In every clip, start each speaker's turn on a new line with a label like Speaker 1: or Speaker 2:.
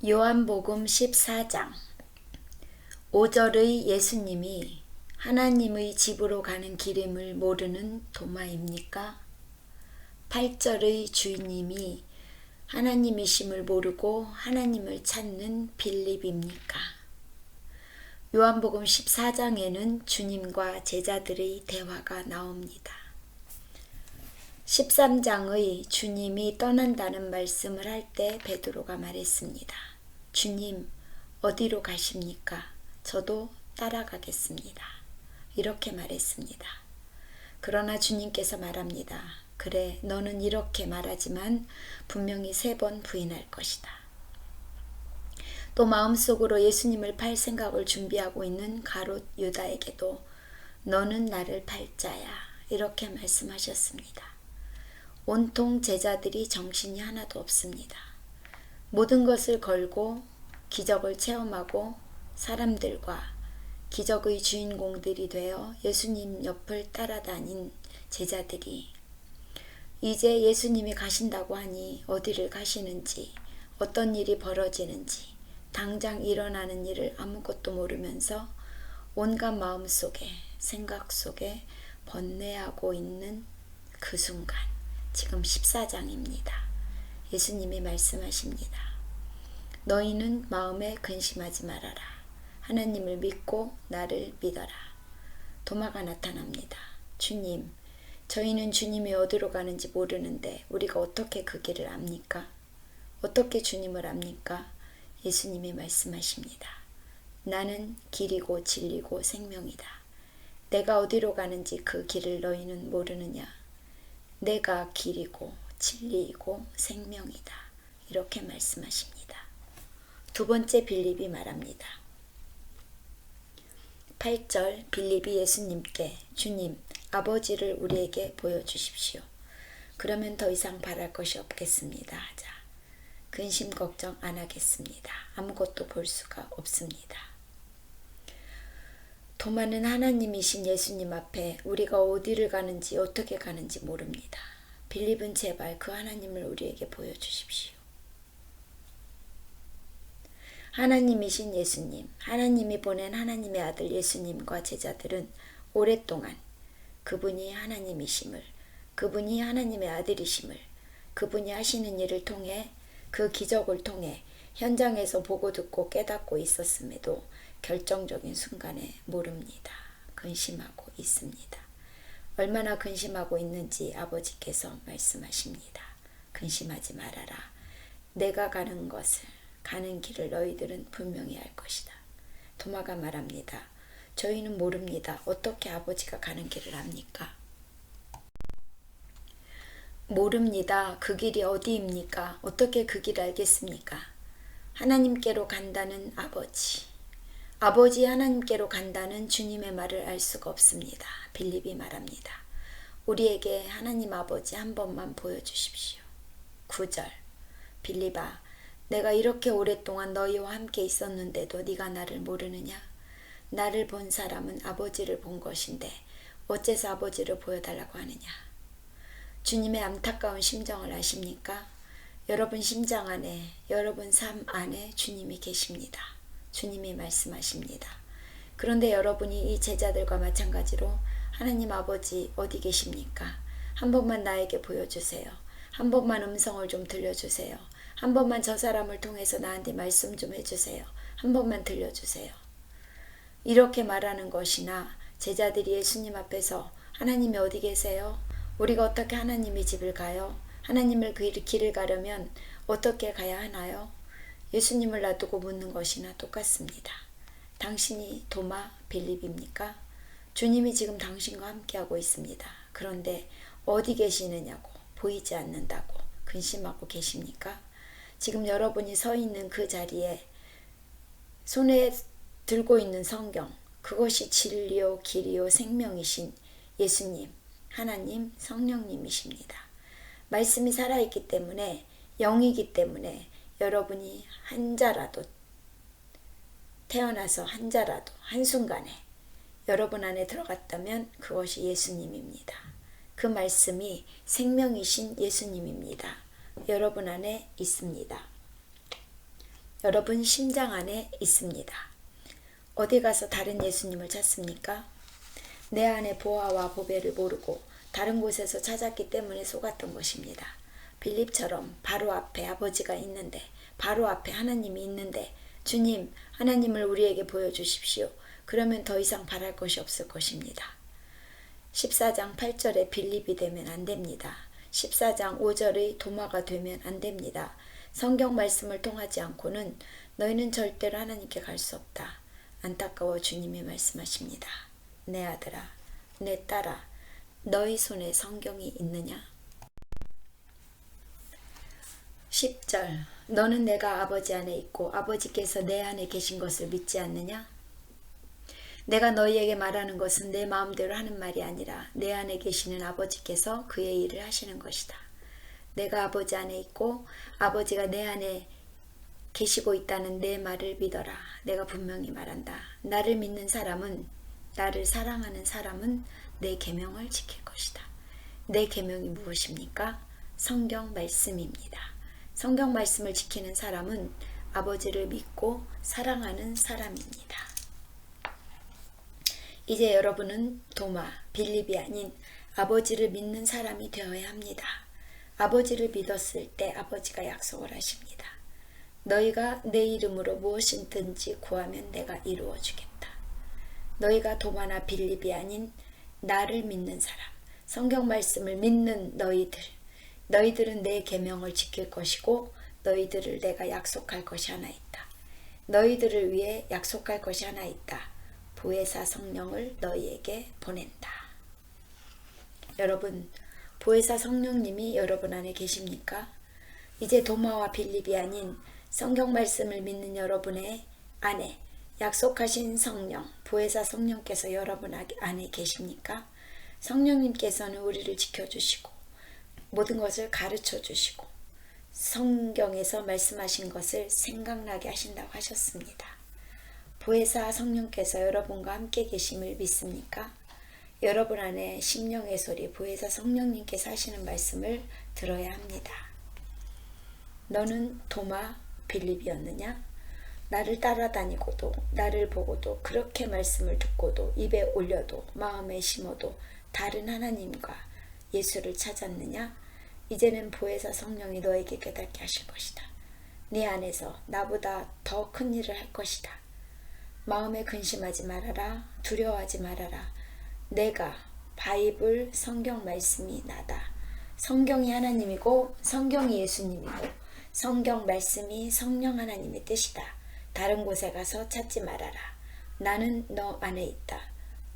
Speaker 1: 요한복음 14장 5절의 예수님이 하나님의 집으로 가는 길임을 모르는 도마입니까? 8절의 주님이 하나님이심을 모르고 하나님을 찾는 빌립입니까? 요한복음 14장에는 주님과 제자들의 대화가 나옵니다. 13장의 주님이 떠난다는 말씀을 할 때 베드로가 말했습니다. 주님, 어디로 가십니까? 저도 따라가겠습니다. 이렇게 말했습니다. 그러나 주님께서 말합니다. 그래, 너는 이렇게 말하지만 분명히 3번 부인할 것이다. 또 마음속으로 예수님을 팔 생각을 준비하고 있는 가롯 유다에게도 너는 나를 팔 자야. 이렇게 말씀하셨습니다. 온통 제자들이 정신이 하나도 없습니다. 모든 것을 걸고 기적을 체험하고 사람들과 기적의 주인공들이 되어 예수님 옆을 따라다닌 제자들이 이제 예수님이 가신다고 하니 어디를 가시는지 어떤 일이 벌어지는지 당장 일어나는 일을 아무것도 모르면서 온갖 마음속에 생각 속에 번뇌하고 있는 그 순간 지금 14장입니다. 예수님이 말씀하십니다. 너희는 마음에 근심하지 말아라. 하나님을 믿고 나를 믿어라. 도마가 나타납니다. 주님, 저희는 주님이 어디로 가는지 모르는데 우리가 어떻게 그 길을 압니까? 어떻게 주님을 압니까? 예수님이 말씀하십니다. 나는 길이고 진리고 생명이다. 내가 어디로 가는지 그 길을 너희는 모르느냐? 내가 길이고 진리이고 생명이다. 이렇게 말씀하십니다. 두 번째 빌립이 말합니다. 8절 빌립이 예수님께 주님, 아버지를 우리에게 보여주십시오. 그러면 더 이상 바랄 것이 없겠습니다. 하자. 근심 걱정 안 하겠습니다. 아무것도 볼 수가 없습니다. 도마는 하나님이신 예수님 앞에 우리가 어디를 가는지 어떻게 가는지 모릅니다. 빌립은 제발 그 하나님을 우리에게 보여주십시오. 하나님이신 예수님, 하나님이 보낸 하나님의 아들 예수님과 제자들은 오랫동안 그분이 하나님이심을, 그분이 하나님의 아들이심을, 그분이 하시는 일을 통해 그 기적을 통해 현장에서 보고 듣고 깨닫고 있었음에도 결정적인 순간에 모릅니다. 근심하고 있습니다. 얼마나 근심하고 있는지 아버지께서 말씀하십니다. 근심하지 말아라. 내가 가는 것을, 가는 길을 너희들은 분명히 알 것이다. 도마가 말합니다. 저희는 모릅니다. 어떻게 아버지가 가는 길을 압니까? 모릅니다. 그 길이 어디입니까? 어떻게 그 길을 알겠습니까? 하나님께로 간다는 아버지. 아버지 하나님께로 간다는 주님의 말을 알 수가 없습니다. 빌립이 말합니다. 우리에게 하나님 아버지 한 번만 보여주십시오. 9절 빌립아, 내가 이렇게 오랫동안 너희와 함께 있었는데도 네가 나를 모르느냐? 나를 본 사람은 아버지를 본 것인데 어째서 아버지를 보여달라고 하느냐? 주님의 안타까운 심정을 아십니까? 여러분 심장 안에, 여러분 삶 안에 주님이 계십니다. 주님이 말씀하십니다. 그런데 여러분이 이 제자들과 마찬가지로 하나님 아버지 어디 계십니까? 한 번만 나에게 보여주세요. 한 번만 음성을 좀 들려주세요. 한 번만 저 사람을 통해서 나한테 말씀 좀 해주세요. 한 번만 들려주세요. 이렇게 말하는 것이나 제자들이 예수님 앞에서 하나님이 어디 계세요? 우리가 어떻게 하나님의 집을 가요? 하나님을 그 길을 가려면 어떻게 가야 하나요? 예수님을 놔두고 묻는 것이나 똑같습니다. 당신이 도마 빌립입니까? 주님이 지금 당신과 함께하고 있습니다. 그런데 어디 계시느냐고, 보이지 않는다고 근심하고 계십니까? 지금 여러분이 서 있는 그 자리에 손에 들고 있는 성경, 그것이 진리요 길이요 생명이신 예수님, 하나님, 성령님이십니다. 말씀이 살아있기 때문에, 영이기 때문에 여러분이 한 자라도, 태어나서 한 자라도 한순간에 여러분 안에 들어갔다면 그것이 예수님입니다. 그 말씀이 생명이신 예수님입니다. 여러분 안에 있습니다. 여러분 심장 안에 있습니다. 어디 가서 다른 예수님을 찾습니까? 내 안에 보아와 보배를 모르고 다른 곳에서 찾았기 때문에 속았던 것입니다. 빌립처럼 바로 앞에 아버지가 있는데, 바로 앞에 하나님이 있는데, 주님, 하나님을 우리에게 보여주십시오. 그러면 더 이상 바랄 것이 없을 것입니다. 14장 8절의 빌립이 되면 안 됩니다. 14장 5절의 도마가 되면 안 됩니다. 성경 말씀을 통하지 않고는 너희는 절대로 하나님께 갈 수 없다. 안타까워 주님이 말씀하십니다. 내 아들아, 내 딸아, 너희 손에 성경이 있느냐? 10절 너는 내가 아버지 안에 있고 아버지께서 내 안에 계신 것을 믿지 않느냐? 내가 너희에게 말하는 것은 내 마음대로 하는 말이 아니라 내 안에 계시는 아버지께서 그의 일을 하시는 것이다. 내가 아버지 안에 있고 아버지가 내 안에 계시고 있다는 내 말을 믿어라. 내가 분명히 말한다. 나를 믿는 사람은, 나를 사랑하는 사람은 내 계명을 지킬 것이다. 내 계명이 무엇입니까? 성경 말씀입니다. 성경 말씀을 지키는 사람은 아버지를 믿고 사랑하는 사람입니다. 이제 여러분은 도마, 빌립이 아닌 아버지를 믿는 사람이 되어야 합니다. 아버지를 믿었을 때 아버지가 약속을 하십니다. 너희가 내 이름으로 무엇이든지 구하면 내가 이루어 주겠다. 너희가 도마나 빌립이 아닌 나를 믿는 사람, 성경 말씀을 믿는 너희들은 내 계명을 지킬 것이고 너희들을 내가 약속할 것이 하나 있다. 너희들을 위해 약속할 것이 하나 있다. 보혜사 성령을 너희에게 보낸다. 여러분, 보혜사 성령님이 여러분 안에 계십니까? 이제 도마와 빌립이 아닌 성경 말씀을 믿는 여러분의 안에 약속하신 성령, 보혜사 성령께서 여러분 안에 계십니까? 성령님께서는 우리를 지켜주시고 모든 것을 가르쳐 주시고 성경에서 말씀하신 것을 생각나게 하신다고 하셨습니다. 보혜사 성령께서 여러분과 함께 계심을 믿습니까? 여러분 안에 심령의 소리, 보혜사 성령님께서 하시는 말씀을 들어야 합니다. 너는 도마, 빌립이었느냐? 나를 따라다니고도 나를 보고도 그렇게 말씀을 듣고도 입에 올려도 마음에 심어도 다른 하나님과 예수를 찾았느냐? 이제는 보혜사 성령이 너에게 깨닫게 하실 것이다. 네 안에서 나보다 더 큰 일을 할 것이다. 마음에 근심하지 말아라. 두려워하지 말아라. 내가 바이블 성경 말씀이 나다. 성경이 하나님이고 성경이 예수님이고 성경 말씀이 성령 하나님의 뜻이다. 다른 곳에 가서 찾지 말아라. 나는 너 안에 있다.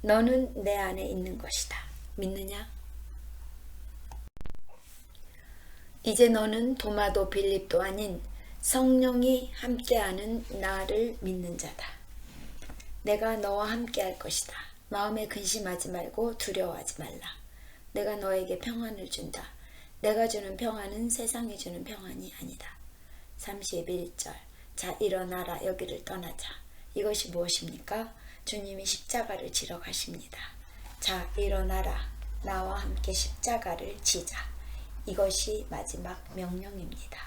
Speaker 1: 너는 내 안에 있는 것이다. 믿느냐? 이제 너는 도마도 빌립도 아닌 성령이 함께하는 나를 믿는 자다. 내가 너와 함께할 것이다. 마음에 근심하지 말고 두려워하지 말라. 내가 너에게 평안을 준다. 내가 주는 평안은 세상이 주는 평안이 아니다. 31절 자 일어나라 여기를 떠나자. 이것이 무엇입니까? 주님이 십자가를 지러 가십니다. 자 일어나라 나와 함께 십자가를 지자. 이것이 마지막 명령입니다.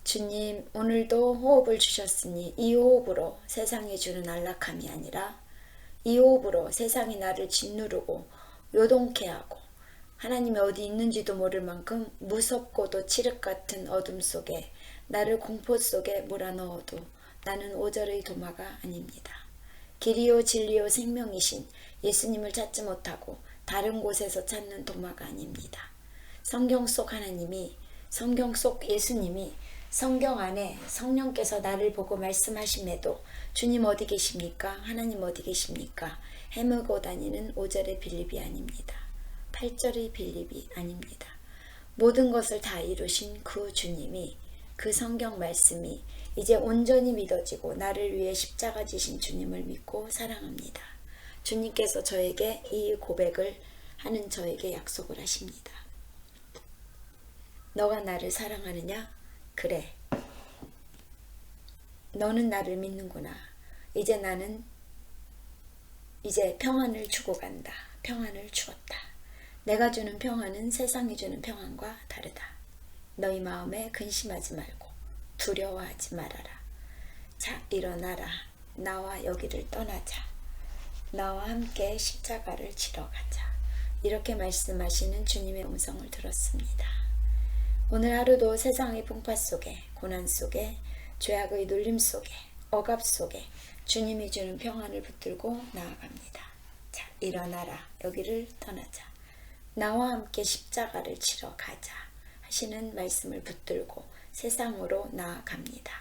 Speaker 1: 주님 오늘도 호흡을 주셨으니 이 호흡으로 세상이 주는 안락함이 아니라 이 호흡으로 세상이 나를 짓누르고 요동케 하고 하나님이 어디 있는지도 모를 만큼 무섭고도 칠흑 같은 어둠 속에 나를 공포 속에 몰아넣어도 나는 오절의 도마가 아닙니다. 길이요 진리요 생명이신 예수님을 찾지 못하고 다른 곳에서 찾는 도마가 아닙니다. 성경 속 하나님이, 성경 속 예수님이 성경 안에 성령께서 나를 보고 말씀하심에도 주님 어디 계십니까? 하나님 어디 계십니까? 헤매고 다니는 5절의 빌립이 아닙니다. 8절의 빌립이 아닙니다. 모든 것을 다 이루신 그 주님이, 그 성경 말씀이 이제 온전히 믿어지고 나를 위해 십자가 지신 주님을 믿고 사랑합니다. 주님께서 저에게 이 고백을 하는 저에게 약속을 하십니다. 너가 나를 사랑하느냐? 그래. 너는 나를 믿는구나. 이제 나는 평안을 주고 간다. 평안을 주었다. 내가 주는 평안은 세상이 주는 평안과 다르다. 너희 마음에 근심하지 말고 두려워하지 말아라. 자, 일어나라. 나와 여기를 떠나자. 나와 함께 십자가를 지러 가자. 이렇게 말씀하시는 주님의 음성을 들었습니다. 오늘 하루도 세상의 풍파 속에, 고난 속에, 죄악의 눌림 속에, 억압 속에 주님이 주는 평안을 붙들고 나아갑니다. 자, 일어나라. 여기를 떠나자. 나와 함께 십자가를 치러 가자 하시는 말씀을 붙들고 세상으로 나아갑니다.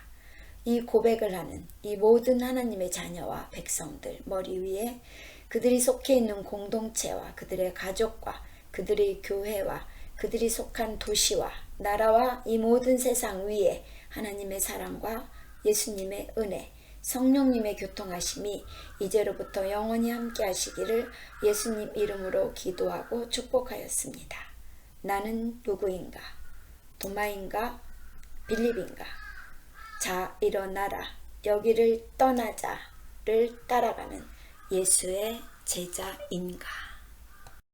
Speaker 1: 이 고백을 하는 이 모든 하나님의 자녀와 백성들 머리 위에 그들이 속해 있는 공동체와 그들의 가족과 그들의 교회와 그들이 속한 도시와 나라와 이 모든 세상 위에 하나님의 사랑과 예수님의 은혜, 성령님의 교통하심이 이제로부터 영원히 함께 하시기를 예수님 이름으로 기도하고 축복하였습니다. 나는 누구인가? 도마인가? 빌립인가? 자, 일어나라. 여기를 떠나자를 따라가는 예수의 제자인가?